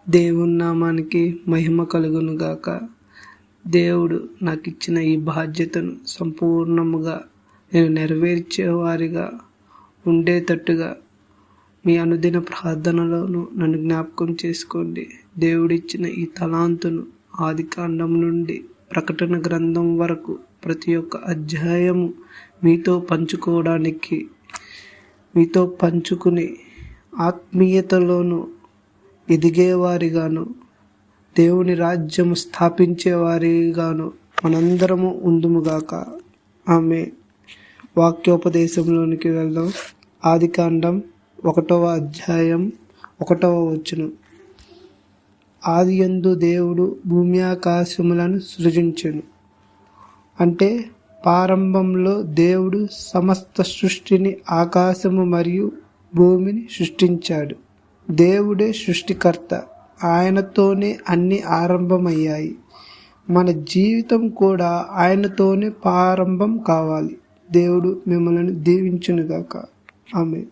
దేవుని నామానికి మహిమ కలుగును గాక. దేవుడు నాకు ఇచ్చిన ఈ బాధ్యతను సంపూర్ణముగా నేను నెరవేర్చేవారిగా ఉండేటట్టుగా మీ అనుదిన ప్రార్థనలోను నన్ను జ్ఞాపకం చేసుకోండి. దేవుడిచ్చిన ఈ తలాంతును ఆదికాండం నుండి ప్రకటన గ్రంథం వరకు ప్రతి ఒక్క అధ్యాయము మీతో పంచుకుని ఆత్మీయతలోను ఎదిగేవారిగాను దేవుని రాజ్యము స్థాపించేవారిగాను మనందరము ఉందుముగాక. ఆమె వాక్యోపదేశంలోనికి వెళ్దాం. ఆదికాండం 1వ అధ్యాయం 1వ వచనం. ఆదియందు దేవుడు భూమి ఆకాశములను సృజించెను. అంటే ప్రారంభంలో దేవుడు సమస్త సృష్టిని, ఆకాశము మరియు భూమిని సృష్టించాడు. దేవుడే సృష్టికర్త. ఆయనతోనే అన్ని ఆరంభమయ్యాయి. మన జీవితం కూడా ఆయనతోనే ప్రారంభం కావాలి. దేవుడు మిమ్మల్ని దీవించునుగాక. ఆమేన్.